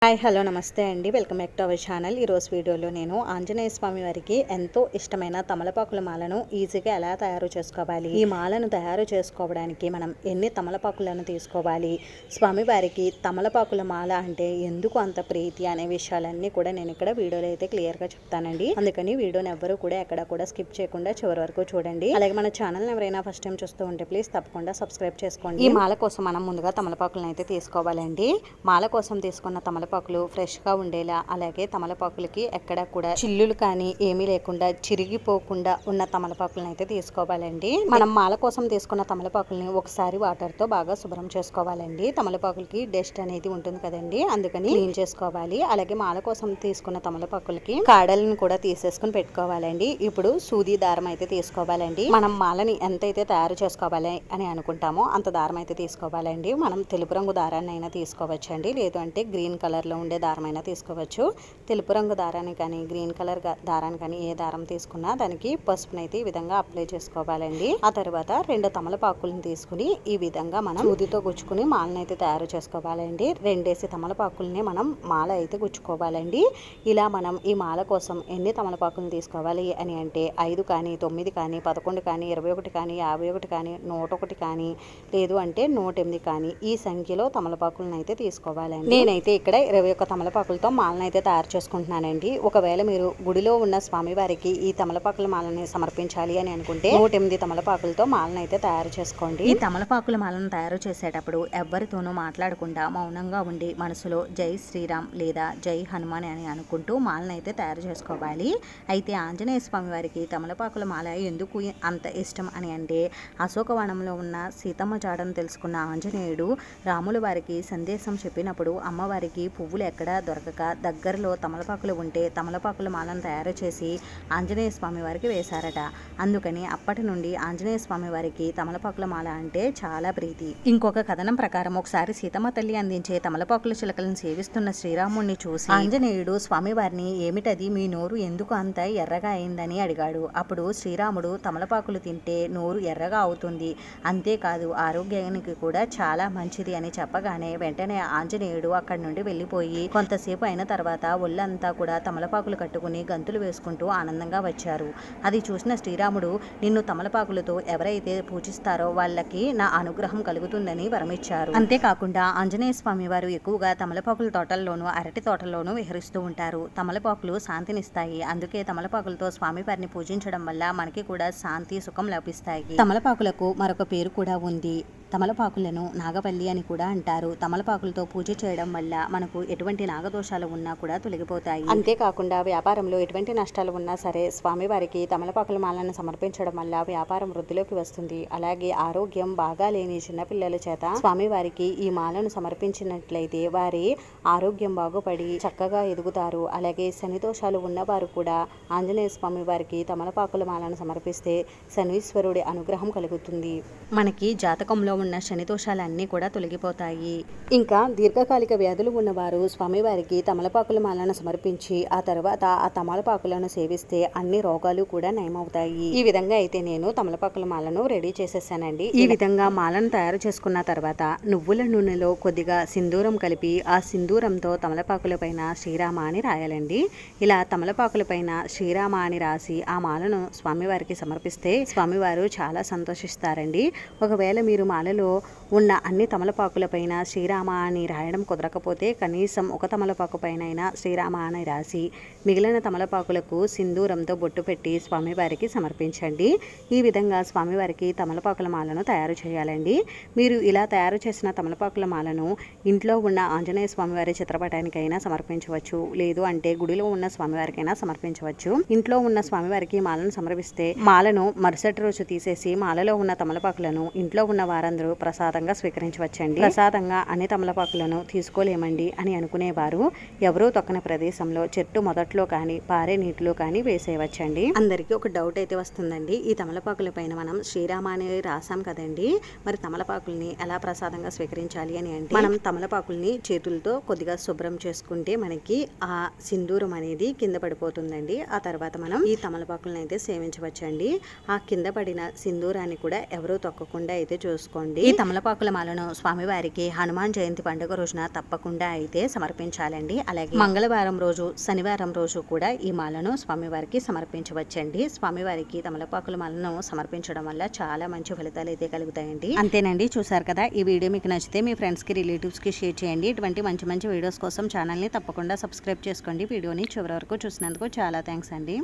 Hi hello నమస్తే అండి. Welcome back to our channel. ఈరోజు వీడియోలో నేను ఆంజనేయ స్వామి వారికి ఎంతో ఇష్టమైన తమలపాకుల మాలను ఈజీగా ఎలా తయారు చేసుకోవాలి, ఈ మాలను తయారు చేసుకోవడానికి మనం ఎన్ని తమలపాకులను తీసుకోవాలి, స్వామివారికి తమలపాకుల మాల అంటే ఎందుకు అంత ప్రీతి అనే విషయాలన్నీ కూడా నేను ఇక్కడ వీడియోలో అయితే క్లియర్గా చెప్తానండి. అందుకని వీడియోని ఎవ్వరూ కూడా ఎక్కడ కూడా స్కిప్ చేయకుండా చివరి వరకు చూడండి. అలాగే మన ఛానల్ని ఎవరైనా ఫస్ట్ టైం చూస్తూ ఉంటే ప్లీజ్ తప్పకుండా సబ్స్క్రైబ్ చేసుకోండి. ఈ మాల కోసం మనం ముందుగా తమలపాకులను అయితే తీసుకోవాలండి. మాల కోసం తీసుకున్న తమలపాకులు ఫ్రెష్గా ఉండేలా, అలాగే తమలపాకులకి ఎక్కడ కూడా చిల్లులు కానీ ఏమీ లేకుండా చిరిగిపోకుండా ఉన్న తమలపాకులను అయితే తీసుకోవాలండి. మనం మాల కోసం తీసుకున్న తమలపాకుల్ని ఒకసారి వాటర్తో బాగా శుభ్రం చేసుకోవాలండి. తమలపాకులకి డస్ట్ అనేది ఉంటుంది కదండి, అందుకని క్లీన్ చేసుకోవాలి. అలాగే మాల కోసం తీసుకున్న తమలపాకులకి కాడలను కూడా తీసేసుకుని పెట్టుకోవాలండి. ఇప్పుడు సూది దారం అయితే తీసుకోవాలండి. మనం మాలని ఎంతైతే తయారు చేసుకోవాలి అని అనుకుంటామో అంత దారం అయితే తీసుకోవాలండి. మనం తెలుపు రంగు దారాన్ని అయినా తీసుకోవచ్చండి, లేదు అంటే గ్రీన్ కలర్లో ఉండే దారం అయినా తీసుకోవచ్చు. తెలుపు రంగు దారాన్ని కానీ గ్రీన్ కలర్ దారాన్ని కానీ ఏ దారం తీసుకున్నా దానికి పసుపునైతే ఈ విధంగా అప్లై చేసుకోవాలండి. ఆ తర్వాత 2 తమలపాకులను తీసుకుని ఈ విధంగా మనం సూదితో గుచ్చుకుని మాలను అయితే తయారు చేసుకోవాలండి. 2 తమలపాకుల్ని మనం మాల అయితే గుచ్చుకోవాలండి. ఇలా మనం ఈ మాల కోసం ఎన్ని తమలపాకులను తీసుకోవాలి అని అంటే 5 కానీ 9 కానీ 11 కానీ 21 కానీ 51 కానీ 101 కానీ లేదు అంటే 108 కానీ ఈ సంఖ్యలో తమలపాకులను అయితే తీసుకోవాలండి. నేనైతే ఇక్కడ 21 తమలపాకులతో మాలను అయితే తయారు చేసుకుంటున్నానండి. ఒకవేళ మీరు గుడిలో ఉన్న స్వామివారికి ఈ తమలపాకుల మాలని సమర్పించాలి అని అనుకుంటే 108 తమలపాకులతో మాలను అయితే తయారు చేసుకోండి. ఈ తమలపాకుల మాలను తయారు చేసేటప్పుడు ఎవరితోనూ మాట్లాడకుండా మౌనంగా ఉండి మనసులో జై శ్రీరామ్ లేదా జై హనుమాన్ అని అనుకుంటూ మాలను అయితే తయారు చేసుకోవాలి. అయితే ఆంజనేయ స్వామి వారికి తమలపాకుల మాల ఎందుకు అంత ఇష్టం అని అంటే, అశోకవనంలో ఉన్న సీతమ్మ జాడను తెలుసుకున్న ఆంజనేయుడు రాముల వారికి సందేశం చెప్పినప్పుడు అమ్మవారికి పువ్వులు ఎక్కడా దొరకక దగ్గరలో తమలపాకులు ఉంటే తమలపాకుల మాలను తయారు చేసి ఆంజనేయ స్వామి వారికి వేశారట. అందుకని అప్పటి నుండి ఆంజనేయ స్వామి వారికి తమలపాకుల మాల అంటే చాలా ప్రీతి. ఇంకొక కథనం ప్రకారం ఒకసారి సీతమ్మ తల్లి అందించే తమలపాకుల చిలకలను సేవిస్తున్న శ్రీరాముడిని చూసి ఆంజనేయుడు స్వామివారిని ఏమిటది, మీ నోరు ఎందుకు అంత ఎర్రగా అయిందని అడిగాడు. అప్పుడు శ్రీరాముడు తమలపాకులు తింటే నోరు ఎర్రగా అవుతుంది, అంతేకాదు ఆరోగ్యానికి కూడా చాలా మంచిది అని చెప్పగానే వెంటనే ఆంజనేయుడు అక్కడి నుండి వెళ్ళిపోయి కొంతసేపు అయిన తర్వాత ఒళ్ళంతా కూడా తమలపాకులు కట్టుకుని గంతులు వేసుకుంటూ ఆనందంగా వచ్చారు. అది చూసిన శ్రీరాముడు, నిన్ను తమలపాకులతో ఎవరైతే పూజిస్తారో వాళ్ళకి నా అనుగ్రహం కలుగుతుందని వరమిచ్చారు. అంతేకాకుండా ఆంజనేయ స్వామి వారు ఎక్కువగా తమలపాకుల తోటల్లోనూ అరటి తోటల్లోనూ విహరిస్తూ ఉంటారు. తమలపాకులు శాంతినిస్తాయి, అందుకే తమలపాకులతో స్వామివారిని పూజించడం వల్ల మనకి కూడా శాంతి సుఖం లభిస్తాయి. తమలపాకులకు మరొక పేరు కూడా ఉంది. తమలపాకులను నాగవల్లి అని కూడా అంటారు. తమలపాకులతో పూజ చేయడం వల్ల మనకు ఎటువంటి నాగదోషాలు ఉన్నా కూడా తొలగిపోతాయి. అంతేకాకుండా వ్యాపారంలో ఎటువంటి నష్టాలు ఉన్నా సరే స్వామివారికి తమలపాకుల మాలను సమర్పించడం వల్ల వ్యాపారం వృద్ధిలోకి వస్తుంది. అలాగే ఆరోగ్యం బాగా లేని చిన్నపిల్లల చేత స్వామివారికి ఈ మాలను సమర్పించినట్లయితే వారి ఆరోగ్యం బాగుపడి చక్కగా ఎదుగుతారు. అలాగే శని దోషాలు ఉన్నవారు కూడా ఆంజనేయ స్వామి వారికి తమలపాకుల మాలను సమర్పిస్తే శనీశ్వరుడి అనుగ్రహం కలుగుతుంది. మనకి జాతకంలో ఉన్న శని దోషాలన్నీ కూడా తొలగిపోతాయి. ఇంకా దీర్ఘకాలిక వ్యాధులు ఉన్నవారు స్వామివారికి తమలపాకుల మాలను సమర్పించి ఆ తర్వాత ఆ తమలపాకులను సేవిస్తే అన్ని రోగాలు కూడా నయమవుతాయి. ఈ విధంగా అయితే నేను తమలపాకుల మాలను రెడీ చేసేసానండి. ఈ విధంగా మాలను తయారు చేసుకున్న తర్వాత నువ్వుల నూనెలో కొద్దిగా సింధూరం కలిపి ఆ సింధూరంతో తమలపాకుల పైన శ్రీరామ అని రాయాలండి. ఇలా తమలపాకుల పైన శ్రీరామ అని రాసి ఆ మాలను స్వామివారికి సమర్పిస్తే స్వామివారు చాలా సంతోషిస్తారండి. ఒకవేళ మీరు మాలలో ఉన్న అన్ని తమలపాకుల పైన శ్రీరామ అని రాయడం కుదరకపోతే కనీసం ఒక తమలపాకు పైన అయినా శ్రీరామ అని రాసి మిగిలిన తమలపాకులకు సింధూరంతో బొట్టు పెట్టి స్వామివారికి సమర్పించండి. ఈ విధంగా స్వామివారికి తమలపాకుల మాలను తయారు చేయాలండి. మీరు ఇలా తయారు చేసిన తమలపాకుల మాలను ఇంట్లో ఉన్న ఆంజనేయ స్వామివారి చిత్రపటానికైనా సమర్పించవచ్చు, లేదు అంటే గుడిలో ఉన్న స్వామివారికైనా సమర్పించవచ్చు. ఇంట్లో ఉన్న స్వామివారికి మాలను సమర్పిస్తే మాలను మరుసటి రోజు తీసేసి మాలలో ఉన్న తమలపాకులను ఇంట్లో ఉన్న వారందరూ ప్రసాదంగా స్వీకరించవచ్చండి. ప్రసాదంగా అన్ని తమలపాకులను తీసుకోలేమండి అని అనుకునేవారు ఎవరూ తొక్కని ప్రదేశంలో చెట్టు మొదట్లో కానీ పారే నీటిలో కానీ వేసేయవచ్చండి. అందరికీ ఒక డౌట్ అయితే వస్తుందండి, ఈ తమలపాకుల పైన మనం శ్రీరామ అని రాసాం కదండి, మరి తమలపాకుల్ని ఎలా ప్రసాదంగా స్వీకరించాలి అని అంటే, మనం తమలపాకుల్ని చేతులతో కొద్దిగా శుభ్రం చేసుకుంటే మనకి ఆ సింధూరం అనేది కింద పడిపోతుందండి. ఆ తర్వాత మనం ఈ తమలపాకులను అయితే సేవించవచ్చండి. ఆ కింద పడిన సింధూరాన్ని కూడా ఎవరూ తొక్కకుండా అయితే చూసుకోండి. చేసుకోండి. ఈ తమలపాకుల మాలను స్వామివారికి హనుమాన్ జయంతి పండుగ రోజున తప్పకుండా అయితే సమర్పించాలండి. అలాగే మంగళవారం రోజు, శనివారం రోజు కూడా ఈ మాలను స్వామివారికి సమర్పించవచ్చండి. స్వామివారికి తమలపాకుల మాలను సమర్పించడం వల్ల చాలా మంచి ఫలితాలు అయితే కలుగుతాయండి. అంతేనండి, చూసారు కదా. ఈ వీడియో మీకు నచ్చితే మీ ఫ్రెండ్స్ కి, రిలేటివ్స్ కి షేర్ చేయండి. ఇటువంటి మంచి వీడియోస్ కోసం ఛానల్ ని తప్పకుండా సబ్స్క్రైబ్ చేసుకోండి. వీడియోని చివరి వరకు చూసినందుకు చాలా థ్యాంక్స్ అండి.